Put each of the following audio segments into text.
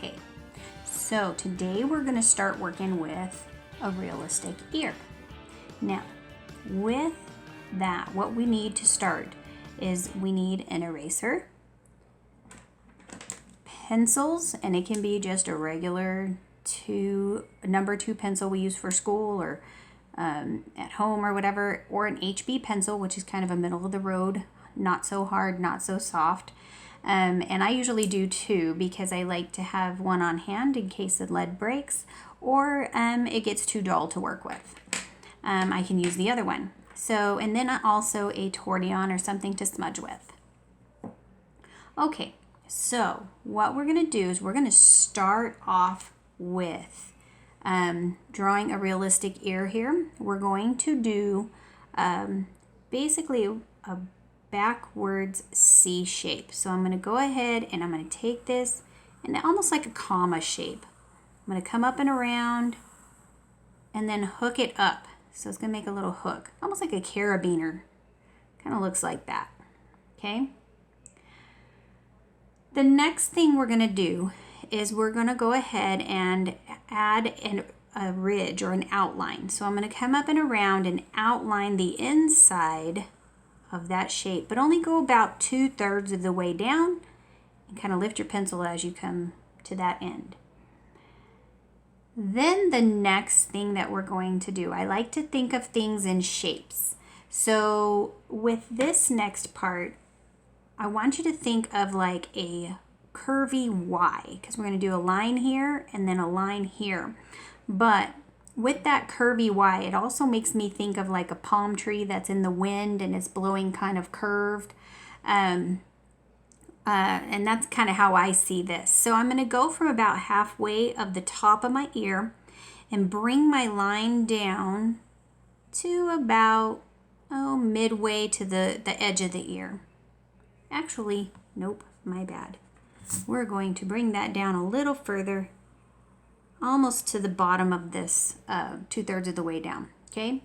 Okay, so today we're going to start working with a realistic ear. Now, with that, what we need to start is we need an eraser, pencils, and it can be just a regular number 2 pencil we use for school or at home or whatever, or an HB pencil, which is kind of a middle of the road, not so hard, not so soft. And I usually do 2 because I like to have one on hand in case the lead breaks or it gets too dull to work with. I can use the other one. So, and then also a tortillon or something to smudge with. Okay, so what we're going to do is we're going to start off with drawing a realistic ear here. We're going to do basically a backwards C shape. So I'm going to go ahead and I'm going to take this and almost like a comma shape. I'm going to come up and around and then hook it up. So it's going to make a little hook, almost like a carabiner. Kind of looks like that. Okay. The next thing we're going to do is we're going to go ahead and add a ridge or an outline. So I'm going to come up and around and outline the inside of that shape, but only go about 2/3 of the way down and kind of lift your pencil as you come to that end. Then the next thing that we're going to do, I like to think of things in shapes. So with this next part, I want you to think of like a curvy Y, because we're going to do a line here and then a line here. But with that curvy Y, it also makes me think of like a palm tree that's in the wind and it's blowing kind of curved. And that's kind of how I see this. So I'm going to go from about halfway of the top of my ear and bring my line down to about midway to the edge of the ear. Actually, nope, my bad. We're going to bring that down a little further, almost to the bottom of this 2/3 of the way down. Okay.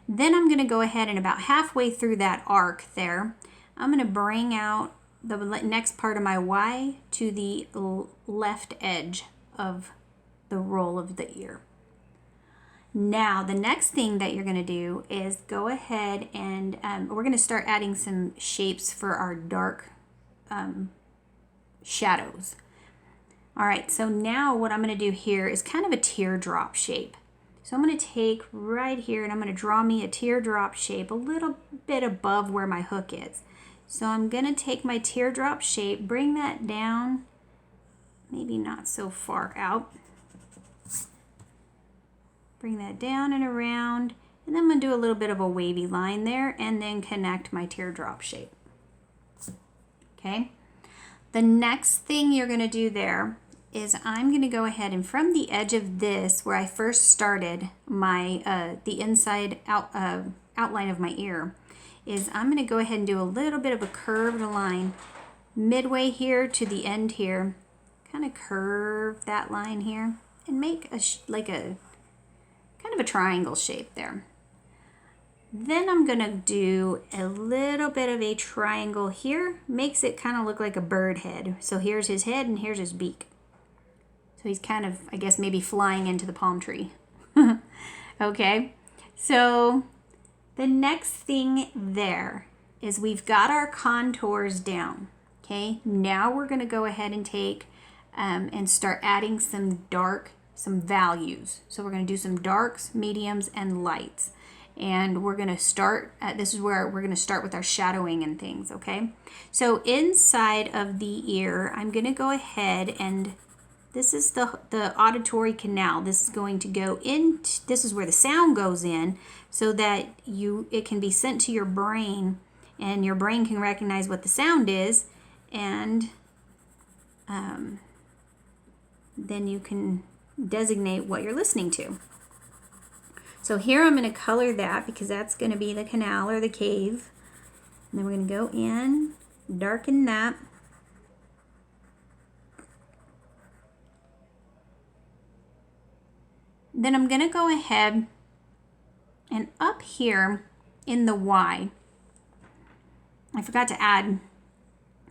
Then I'm going to go ahead and about halfway through that arc there, I'm going to bring out the next part of my Y to the left edge of the roll of the ear. Now, the next thing that you're going to do is go ahead and we're going to start adding some shapes for our dark shadows. All right, so now what I'm going to do here is kind of a teardrop shape. So I'm going to take right here and I'm going to draw me a teardrop shape a little bit above where my hook is. So I'm going to take my teardrop shape, bring that down, maybe not so far out. Bring that down and around, and then I'm going to do a little bit of a wavy line there and then connect my teardrop shape. Okay. The next thing you're going to do there is I'm going to go ahead and from the edge of this where I first started my the inside outline of my ear is I'm going to go ahead and do a little bit of a curved line midway here to the end here. Kind of curve that line here and make like a kind of a triangle shape there. Then I'm going to do a little bit of a triangle here. Makes it kind of look like a bird head. So here's his head and here's his beak. So he's kind of, I guess, maybe flying into the palm tree. Okay, so the next thing there is we've got our contours down. Okay, now we're going to go ahead and take and start adding some values. So we're going to do some darks, mediums, and lights. And we're going to start, this is where we're going to start with our shadowing and things, okay? So inside of the ear, I'm going to go ahead and this is the auditory canal. This is going to go in, this is where the sound goes in so that it can be sent to your brain and your brain can recognize what the sound is and then you can designate what you're listening to. So here I'm going to color that because that's going to be the canal or the cave. And then we're going to go in, darken that. Then I'm going to go ahead and up here in the Y, I forgot to add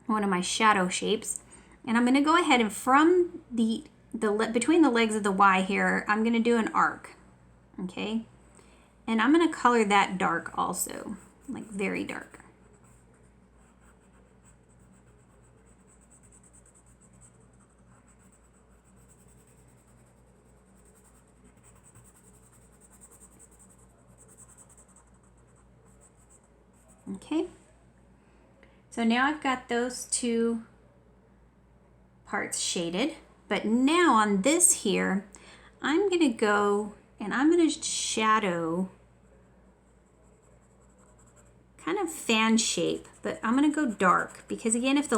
one of my shadow shapes. And I'm going to go ahead and from between the legs of the Y here, I'm going to do an arc. Okay? And I'm going to color that dark also, like very dark. Okay, so now I've got those two parts shaded, but now on this here, I'm going to go and I'm going to shadow kind of fan shape, but I'm going to go dark because again, if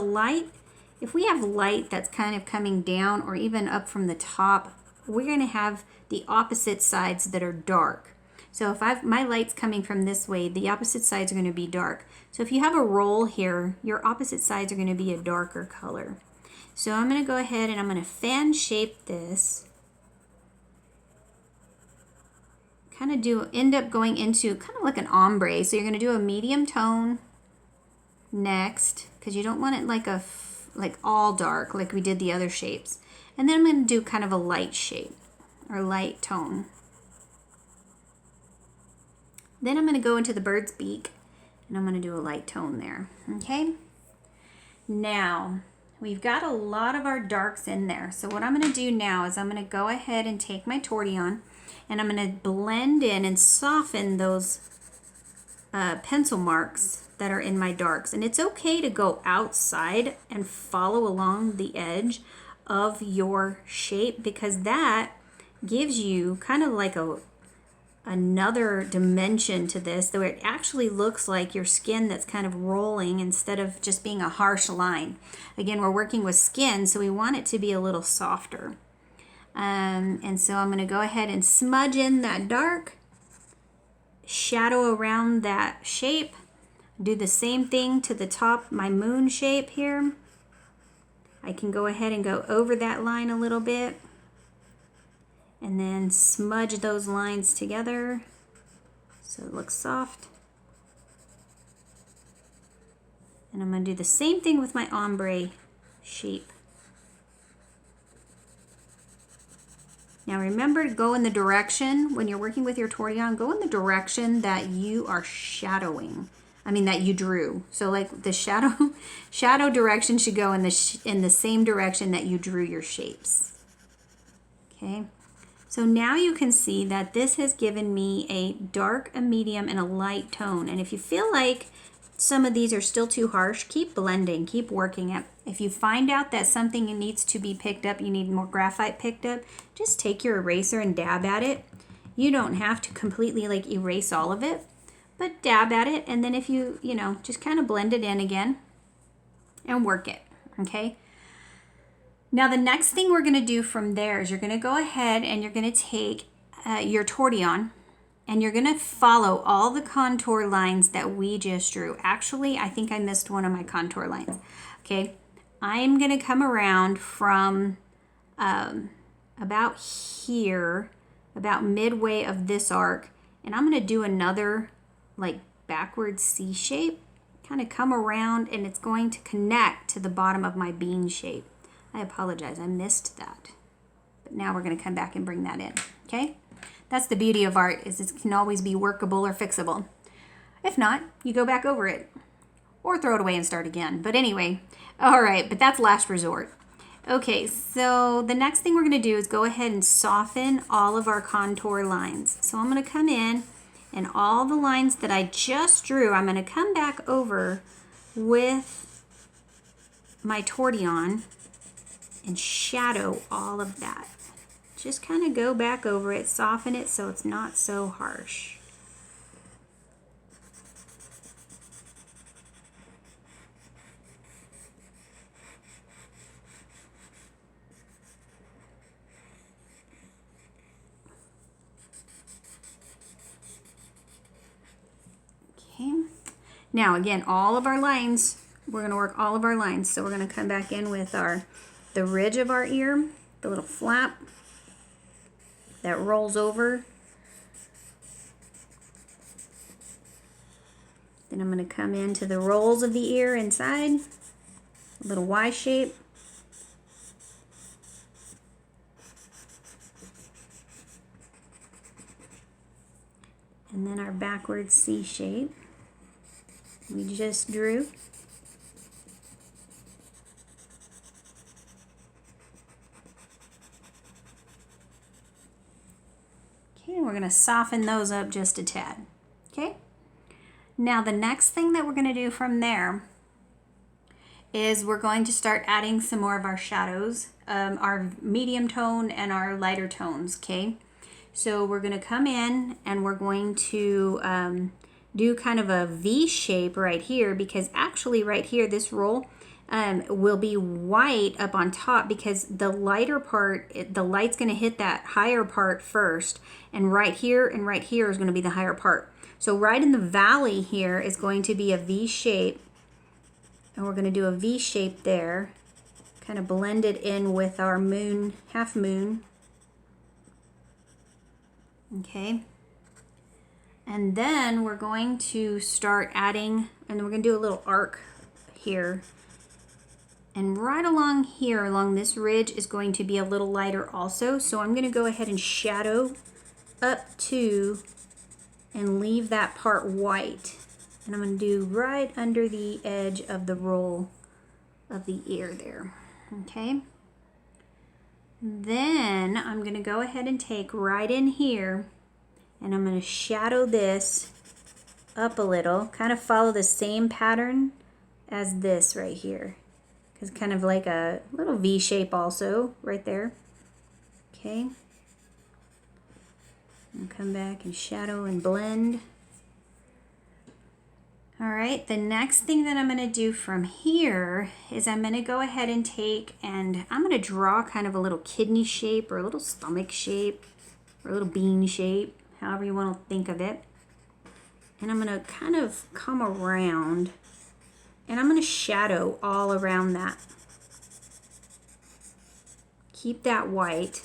we have light that's kind of coming down or even up from the top, we're going to have the opposite sides that are dark. So if my light's coming from this way, the opposite sides are going to be dark. So if you have a roll here, your opposite sides are going to be a darker color. So I'm going to go ahead and I'm going to fan shape this. Kind of end up going into kind of like an ombre. So you're going to do a medium tone next because you don't want it like all dark like we did the other shapes. And then I'm going to do kind of a light shape or light tone. Then I'm going to go into the bird's beak and I'm going to do a light tone there. Okay. Now we've got a lot of our darks in there. So what I'm going to do now is I'm going to go ahead and take my Tortillon and I'm going to blend in and soften those pencil marks that are in my darks. And it's okay to go outside and follow along the edge of your shape because that gives you kind of like another dimension to this, where it actually looks like your skin that's kind of rolling instead of just being a harsh line. Again, we're working with skin, so we want it to be a little softer. And so I'm going to go ahead and smudge in that dark, shadow around that shape, do the same thing to the top, my moon shape here. I can go ahead and go over that line a little bit. And then smudge those lines together so it looks soft. And I'm going to do the same thing with my ombre shape. Now remember to go in the direction, when you're working with your Tortillon, go in the direction that you are shadowing. That you drew. So like the shadow direction should go in the same direction that you drew your shapes. Okay. So now you can see that this has given me a dark, a medium, and a light tone. And if you feel like some of these are still too harsh, keep blending, keep working it. If you find out that something needs to be picked up, you need more graphite picked up, just take your eraser and dab at it. You don't have to completely erase all of it, but dab at it. And then if you just kind of blend it in again and work it, okay? Now the next thing we're going to do from there is you're going to go ahead and you're going to take your Tortillon and you're going to follow all the contour lines that we just drew. Actually, I think I missed one of my contour lines. Okay, I'm going to come around from about here, about midway of this arc, and I'm going to do another backward C shape, kind of come around, and it's going to connect to the bottom of my bean shape. I apologize, I missed that. But now we're going to come back and bring that in, okay? That's the beauty of art, is it can always be workable or fixable. If not, you go back over it or throw it away and start again. But anyway, all right, but that's last resort. Okay, so the next thing we're going to do is go ahead and soften all of our contour lines. So I'm going to come in and all the lines that I just drew, I'm going to come back over with my Tortillon and shadow all of that. Just kind of go back over it, soften it so it's not so harsh. Okay. Now again, all of our lines, we're going to work all of our lines. So we're going to come back in with the ridge of our ear, the little flap that rolls over. Then I'm going to come into the rolls of the ear inside, a little Y shape. And then our backwards C shape we just drew. Okay, we're going to soften those up just a tad. Okay. Now the next thing that we're going to do from there is we're going to start adding some more of our shadows, our medium tone and our lighter tones, okay? So we're going to come in and we're going to do kind of a V shape right here, because actually right here, this roll will be white up on top because the lighter part, the light's going to hit that higher part first, and right here is going to be the higher part. So right in the valley here is going to be a V shape, and we're going to do a V shape there, kind of blend it in with our moon, half moon. Okay. And then we're going to start adding, and we're going to do a little arc here. And right along here, along this ridge, is going to be a little lighter also. So I'm going to go ahead and shadow up to and leave that part white. And I'm going to do right under the edge of the roll of the ear there. Okay. Then I'm going to go ahead and take right in here, and I'm going to shadow this up a little, kind of follow the same pattern as this right here, because kind of like a little V shape also right there. Okay. And come back and shadow and blend. All right, the next thing that I'm going to do from here is I'm going to go ahead and take, and I'm going to draw kind of a little kidney shape or a little stomach shape or a little bean shape, however you want to think of it. And I'm going to kind of come around, and I'm going to shadow all around that. Keep that white.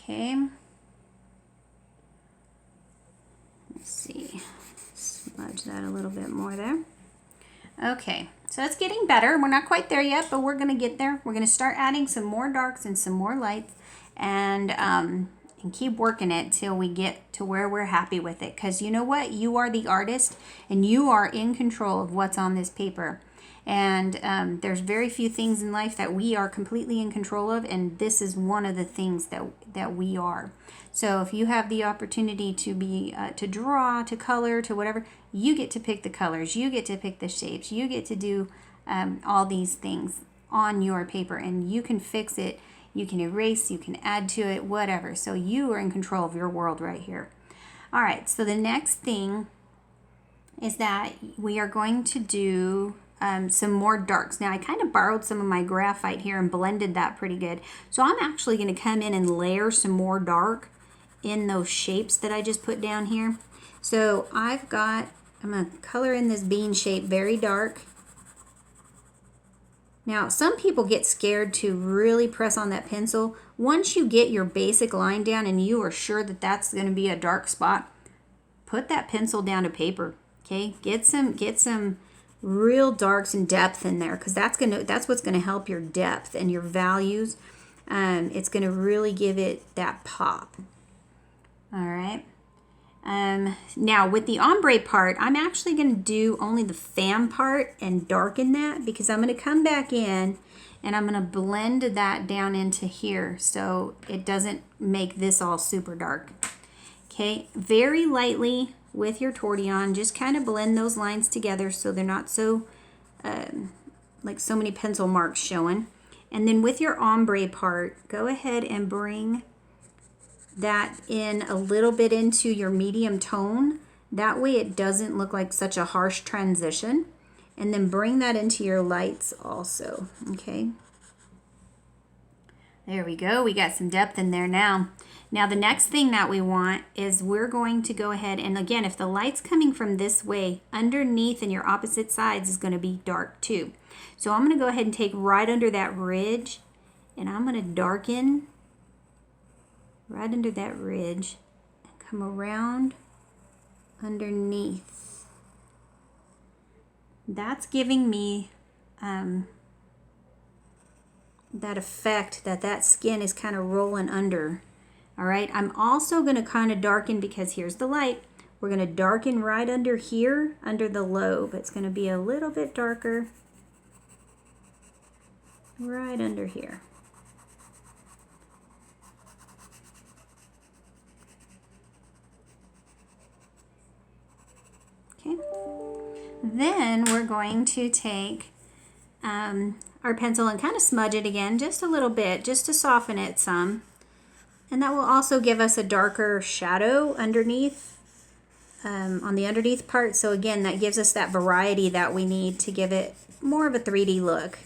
Okay, let's see, smudge that a little bit more there. Okay, so it's getting better. We're not quite there yet, but we're going to get there. We're going to start adding some more darks and some more lights, and keep working it till we get to where we're happy with it. Because you know what? You are the artist, and you are in control of what's on this paper. And there's very few things in life that we are completely in control of, and this is one of the things that we are. So if you have the opportunity to be to draw, to color, to whatever, you get to pick the colors, you get to pick the shapes, you get to do all these things on your paper, and you can fix it, you can erase, you can add to it, whatever. So you are in control of your world right here. All right, so the next thing is that we are going to do some more darks. Now I kind of borrowed some of my graphite here and blended that pretty good. So I'm actually going to come in and layer some more dark in those shapes that I just put down here. So I'm going to color in this bean shape very dark. Now some people get scared to really press on that pencil. Once you get your basic line down and you are sure that that's going to be a dark spot, put that pencil down to paper. Okay, get some real darks and depth in there, because that's what's gonna help your depth and your values. It's gonna really give it that pop. All right. Now with the ombre part, I'm actually gonna do only the fan part and darken that, because I'm gonna come back in and I'm gonna blend that down into here so it doesn't make this all super dark. Okay, very lightly with your tortillon, just kind of blend those lines together so they're not so like so many pencil marks showing. And then with your ombre part, go ahead and bring that in a little bit into your medium tone. That way it doesn't look like such a harsh transition. And then bring that into your lights also, okay? There we go, we got some depth in there now. Now the next thing that we want is we're going to go ahead, and again, if the light's coming from this way, underneath and your opposite sides is going to be dark too. So I'm going to go ahead and take right under that ridge, and I'm going to darken right under that ridge, come around underneath. That's giving me that effect that skin is kind of rolling under. All right, I'm also going to kind of darken, because here's the light. We're going to darken right under here, under the lobe. It's going to be a little bit darker right under here. Okay. Then we're going to take our pencil and kind of smudge it again just a little bit, just to soften it some. And that will also give us a darker shadow underneath, on the underneath part. So again, that gives us that variety that we need to give it more of a 3D look.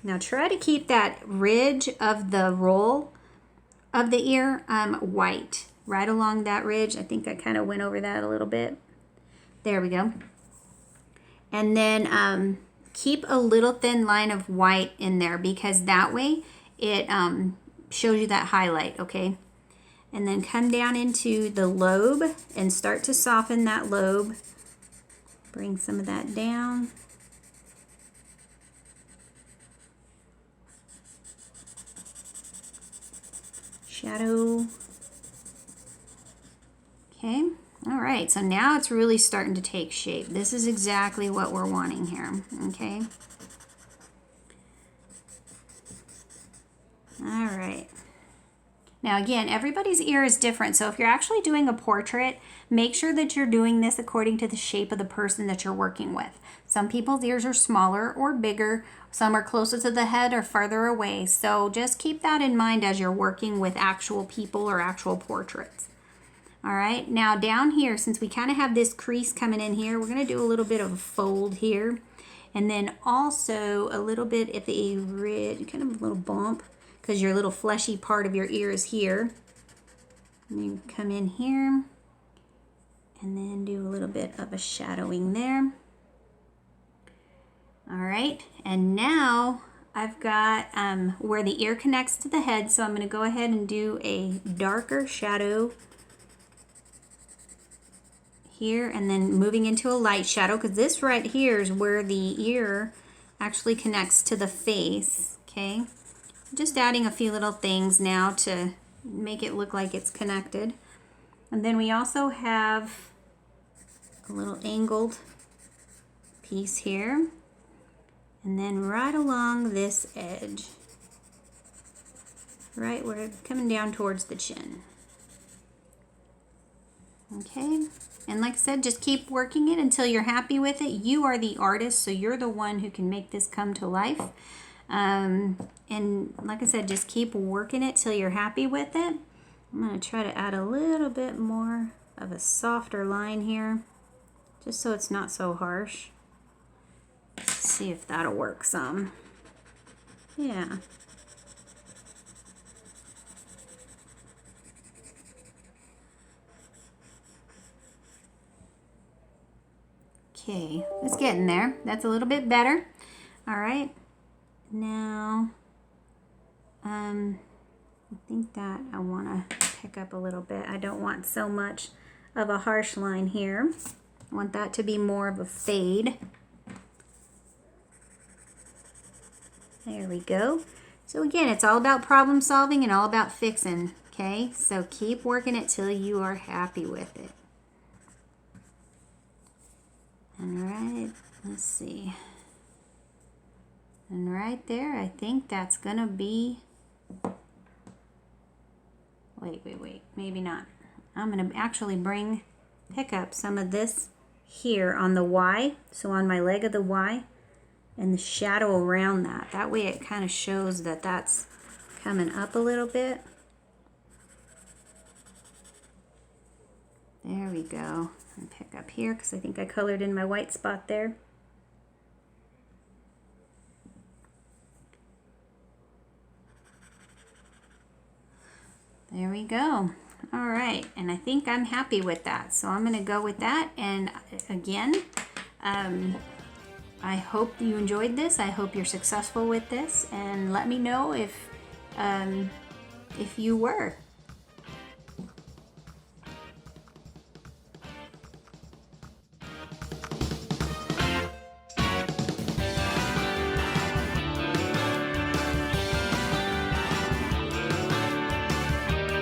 Now try to keep that ridge of the roll of the ear white, right along that ridge. I think I kind of went over that a little bit. There we go. And then keep a little thin line of white in there, because that way it shows you that highlight, okay? And then come down into the lobe and start to soften that lobe. Bring some of that down. Shadow. Okay. All right, so now it's really starting to take shape. This is exactly what we're wanting here, okay? All right. Now again, everybody's ear is different, so if you're actually doing a portrait, make sure that you're doing this according to the shape of the person that you're working with. Some people's ears are smaller or bigger, some are closer to the head or farther away, so just keep that in mind as you're working with actual people or actual portraits. All right, now down here, since we kind of have this crease coming in here, we're going to do a little bit of a fold here. And then also a little bit of a ridge, kind of a little bump, because your little fleshy part of your ear is here. And then come in here and then do a little bit of a shadowing there. All right, and now I've got where the ear connects to the head, so I'm going to go ahead and do a darker shadow here, and then moving into a light shadow, because this right here is where the ear actually connects to the face, okay? Just adding a few little things now to make it look like it's connected. And then we also have a little angled piece here, and then right along this edge, right where it's coming down towards the chin. Okay, and like I said, just keep working it until you're happy with it. You are the artist, so you're the one who can make this come to life. And like I said, just keep working it till you're happy with it. I'm going to try to add a little bit more of a softer line here, just so it's not so harsh. Let's see if that'll work some. Yeah. Okay, it's getting there. That's a little bit better. All right. Now, I think that I want to pick up a little bit. I don't want so much of a harsh line here. I want that to be more of a fade. There we go. So again, it's all about problem solving and all about fixing, okay? So keep working it till you are happy with it. All right, let's see. And right there, I think that's gonna be, wait, maybe not. I'm gonna actually pick up some of this here on the Y, so on my leg of the Y, and the shadow around that. That way it kind of shows that that's coming up a little bit. There we go. And pick up here, because I think I colored in my white spot there. There we go. All right, and I think I'm happy with that. So I'm going to go with that. And again, I hope you enjoyed this. I hope you're successful with this. And let me know if if you were.